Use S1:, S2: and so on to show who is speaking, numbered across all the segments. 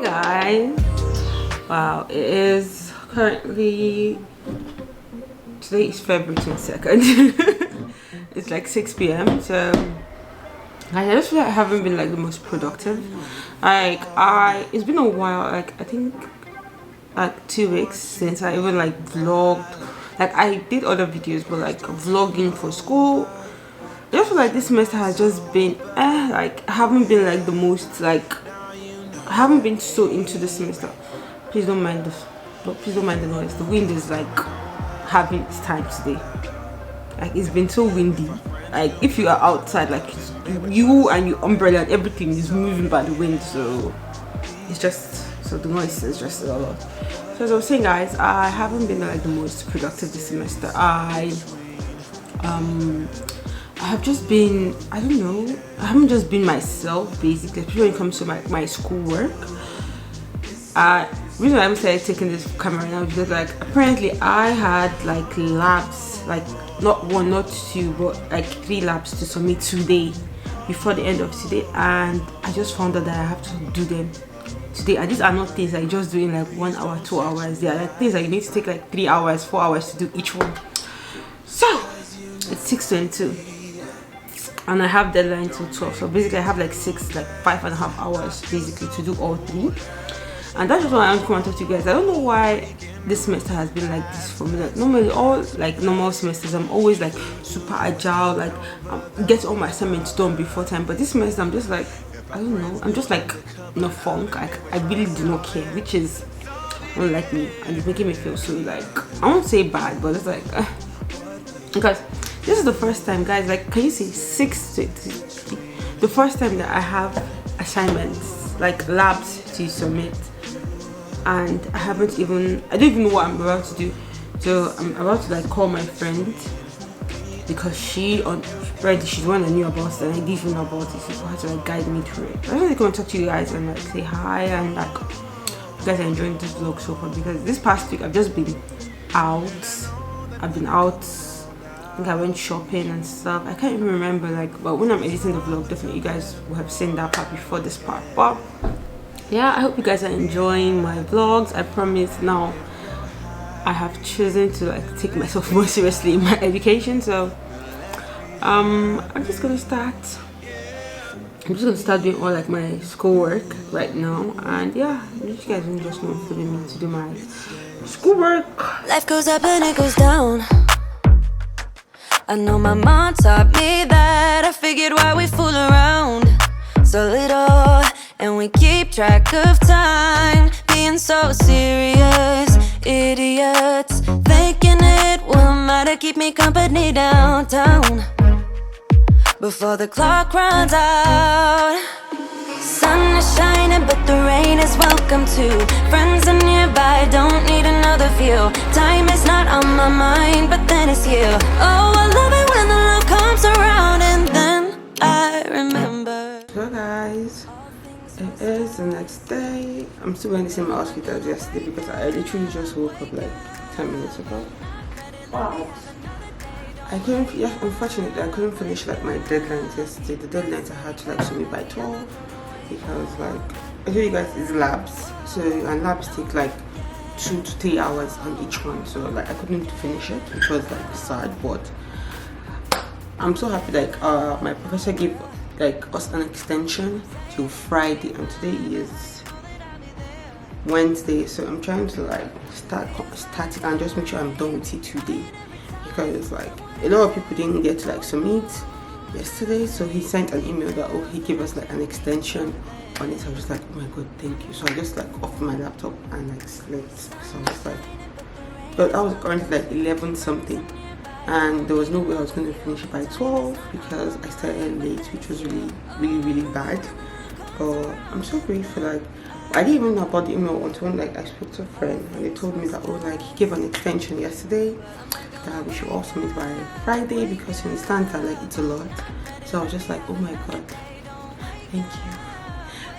S1: guys, wow, it is currently, today is February 22nd. It's like 6 p.m. so I just feel like I haven't been like the most productive. Like it's been a while, like I think like 2 weeks since I even like vlogged. Like I did other videos, but like vlogging for school, I just feel like this semester has just been like I haven't been like the most, like I haven't been so into the semester. Please don't mind the noise. The wind is like having its time today. Like it's been so windy. Like if you are outside, like you and your umbrella and everything is moving by the wind, so it's just, so the noise is just a lot. So as I was saying, guys, I haven't been like the most productive this semester. I have just been, I don't know, I haven't just been myself basically, especially when it comes to my schoolwork. The reason I haven't started taking this camera now is because like apparently I had like labs, like not one, not two, but like 3 labs to submit today before the end of today, and I just found out that I have to do them today. And these are not things like just doing like 1 hour, 2 hours. They are like things that you need to take like 3 hours, 4 hours to do each one. So it's 6:22 and I have deadline till 12, so basically I have like 5.5 hours basically to do all 3. And that's just why I'm coming to talk to you guys. I don't know why this semester has been like this for me. Like normally all like normal semesters I'm always like super agile, like get all my assignments done before time, but this semester I'm just like, I don't know, I'm just like in a funk. Like I really do not care, which is unlike me, and it's making me feel so like, I won't say bad, but it's like because this is the first time, guys, like can you see the first time that I have assignments, like labs to submit, and I don't even know what I'm about to do. So I'm about to like call my friend because she's one that knew about it and I didn't even know about it, so for her to like guide me through it. I just want to come and talk to you guys and like say hi, and like you guys are enjoying this vlog so far, because this past week I've just been out. I think I went shopping and stuff. I can't even remember, like, but when I'm editing the vlog, definitely you guys will have seen that part before this part. But yeah, I hope you guys are enjoying my vlogs. I promise now I have chosen to like take myself more seriously in my education. So I'm just gonna start doing all like my schoolwork right now, and yeah, you guys will just know feeling me to do my schoolwork.
S2: Life goes up and it goes down. I know my mom taught me that. I figured why we fool around so little, and we keep track of time, being so serious, idiots, thinking it will matter, keep me company downtown before the clock runs out. Sun is shining but the rain is welcome too. Friends are nearby, don't need another view. Time is not on my mind, but then it's you. Oh, I love it when the love comes around, and then I remember.
S1: So guys, it is the next day. I'm still wearing the same outfit as yesterday because I literally just woke up like 10 minutes ago. Wow. Unfortunately I couldn't finish like my deadlines yesterday. The deadlines I had to like submit by 12 because like I told you guys it's labs. So and labs take like 2 to 3 hours on each one. So like I couldn't finish it, which was like sad, but I'm so happy like my professor gave like us an extension till Friday, and today is Wednesday, so I'm trying to like start it and just make sure I'm done with it today, because like a lot of people didn't get to like submit yesterday. So he sent an email that he gave us like an extension on it. I was just like, oh my god, thank you. So I just like off my laptop and like slept. So I was like, but I was currently like 11 something, and there was no way I was going to finish it by 12 because I started late, which was really bad. But I'm so grateful. Like I didn't even know about the email until like I spoke to a friend and they told me that like he gave an extension yesterday that we should all submit by Friday, because he understands that like it's a lot. So I was just like, oh my god,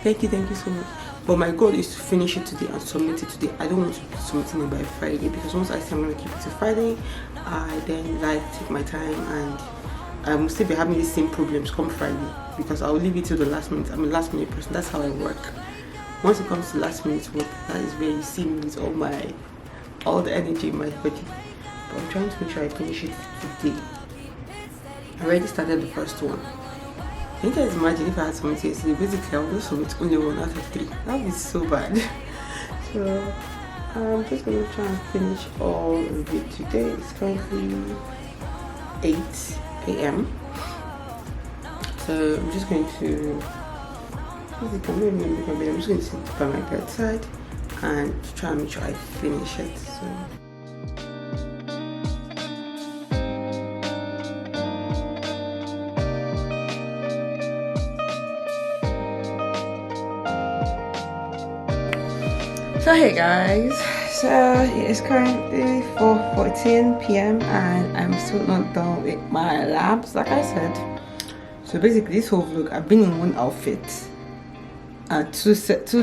S1: thank you so much. But my goal is to finish it today and submit it today. I don't want to be submitting it by Friday, because once I say I'm going to keep it to Friday, I then like take my time, and I will still be having the same problems come Friday because I will leave it till the last minute. I'm a last minute person. That's how I work. once it comes to last minute work, that is where you see me with all the energy in my body. But I'm trying to make sure I finish it today. I already started the first one. Can you guys imagine if I had something to say? Basically, I would just submit only 1 out of 3. That would be so bad. So I'm just going to try and finish all of it today. It's currently 8 a.m. So I'm just going to I'm just going to sit by my bedside and try and make sure I finish it. So hey guys, so it is currently 4:14 p.m. and I'm still not done with my labs, like I said. So basically this whole vlog, I've been in one outfit and 2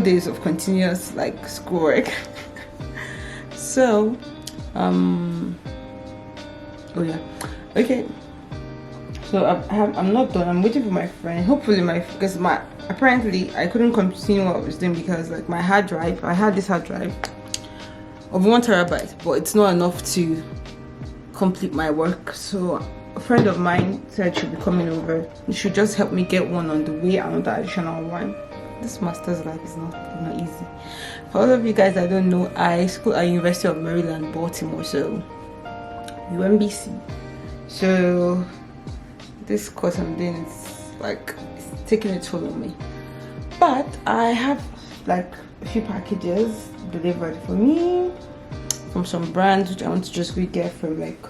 S1: days of continuous like schoolwork. So oh yeah, okay, so I'm not done. I'm waiting for my friend. Hopefully because apparently I couldn't continue what I was doing because like my hard drive, I had this hard drive of 1 terabyte, but it's not enough to complete my work. So a friend of mine said she'll be coming over. She should just help me get one on the way, another additional one. This master's life is not easy. For all of you guys that don't know, I school at University of Maryland, Baltimore, so UMBC. So this course I'm doing is like taking a toll on me, but I have like a few packages delivered for me from some brands which I want to just get from like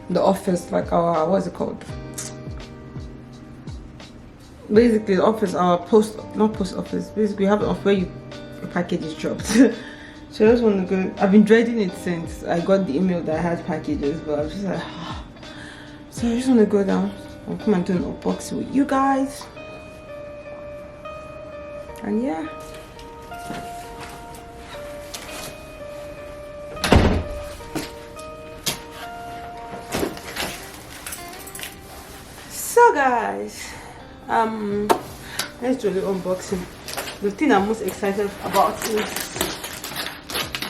S1: the office, like our what's it called, basically the office, our post office. Basically we have an office where your package is dropped. So I just want to go. I've been dreading it since I got the email that I had packages, but I was just like so I just want to go down and come and do an unboxing with you guys. And yeah. So guys, let's do the unboxing. The thing I'm most excited about is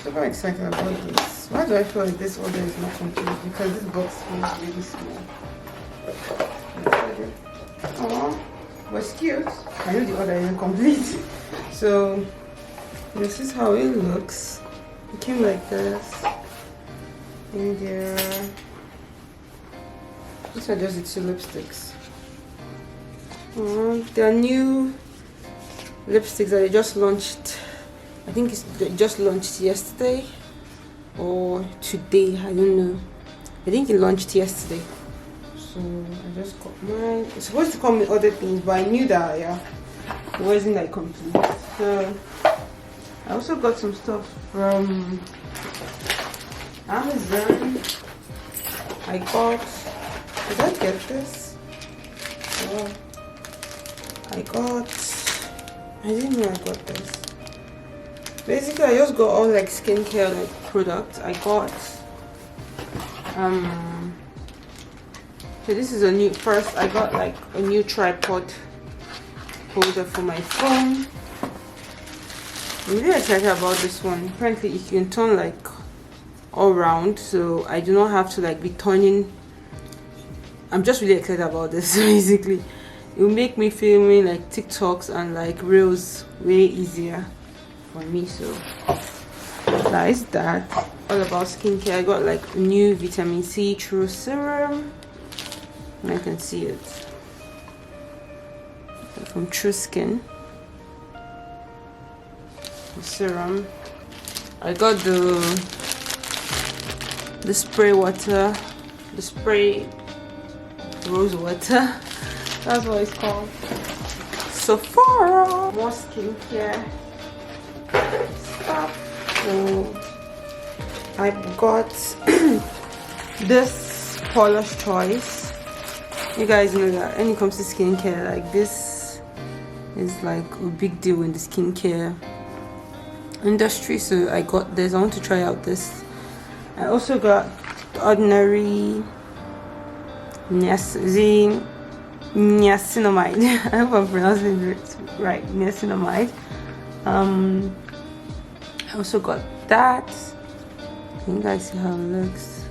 S1: so very excited about this. Why do I feel like this order is not complete? Because this box feels really small. Oh, but it's cute. I know the order isn't complete. So this is how it looks. It came like this. And these are just the 2 lipsticks. There are new lipsticks that they just launched. I think they just launched yesterday or today, I don't know. I think it launched yesterday. So I just got mine. It's supposed to come with other things, but I knew that it wasn't like complete. So I also got some stuff from Amazon. Did I get this? Oh, I didn't know I got this. Basically I just got all like skincare like products. I got so this is a new, first I got like a new tripod holder for my phone. I'm really excited about this one. Apparently it can turn like all round, so I do not have to like be turning. I'm just really excited about this. Basically it will make me filming like TikToks and like reels way easier for me. So that is that. All about skincare. I got like new vitamin C True Serum. I can see it from True Skin. The serum. I got the spray water, the spray rose water. That's what it's called. Sephora. More skincare stuff. So I got this Paula's Choice. You guys know that when it comes to skincare, like this is like a big deal in the skincare industry. So I got this. I want to try out this. I also got the ordinary niacinamide. I hope I'm pronouncing it right. Niacinamide. I also got that. Can you guys see how it looks?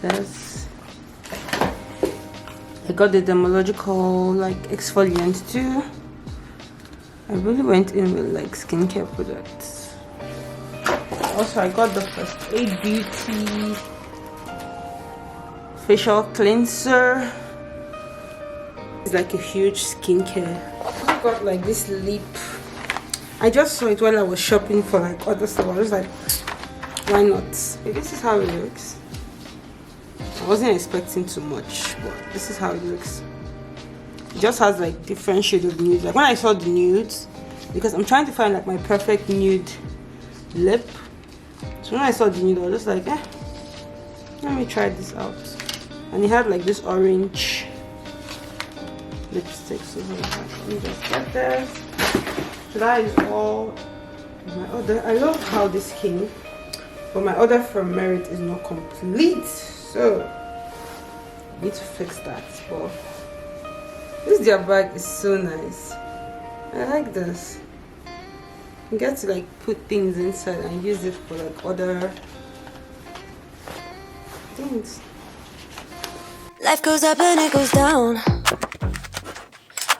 S1: This. I got the dermatological like exfoliant too. I really went in with like skincare products. Also, I got the First Aid Beauty facial cleanser. It's like a huge skincare. I got like this lip. I just saw it while I was shopping for like other stuff. I was like, why not? Okay, this is how it looks. I wasn't expecting too much, but this is how it looks. It just has like different shades of nudes. Like when I saw the nudes, because I'm trying to find like my perfect nude lip. So when I saw the nude, I was just like, let me try this out. And it had like this orange lipstick. So let me just get this. So that is all my order. I love how this came, but my order from Merit is not complete. So I need to fix that. But this their bag is so nice. I like this. You get to like put things inside and use it for like other things.
S2: Life goes up and it goes down.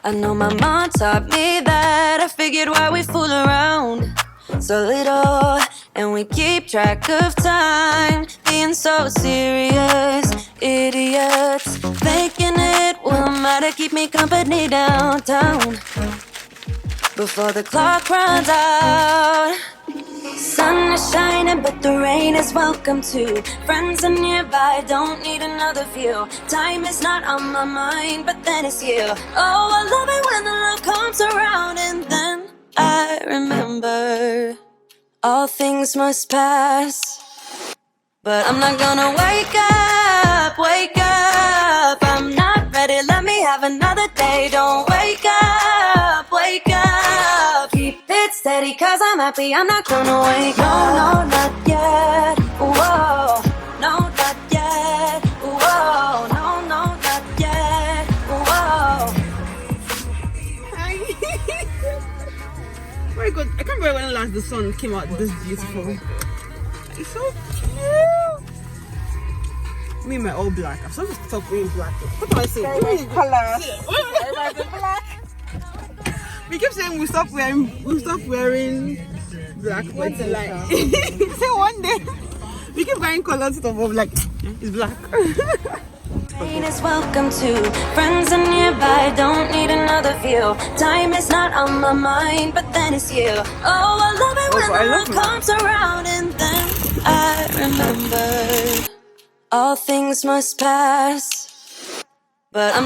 S2: I know my mom taught me that. I figured why we fool around so little, and we keep track of time, being so serious, idiots, thinking it will matter, keep me company downtown before the clock runs out. Sun is shining, but the rain is welcome too. Friends are nearby, don't need another view. Time is not on my mind, but then it's you. Oh, I love it when the love comes around, and then I remember all things must pass. But I'm not gonna wake up, wake up. I'm not ready, let me have another day. Don't wake up, wake up. Keep it steady, cause I'm happy, I'm not gonna wake up. No, no, not yet, whoa. No, not yet, whoa. No, no, not yet, whoa.
S1: Very good. I can't remember when last the sun came out this beautiful. It's so cute. Me in my all black. I'm supposed to stop wearing black. What am I saying? Colors. Black. We keep saying we stop wearing black. What's the line? So one day we keep buying colors stuff of like it's black.
S2: Rain is welcome too. Friends are nearby, don't need another view. Time is not on my mind, but then it's you. Oh, I love it when the love comes around, and then I remember all things must pass. But I'm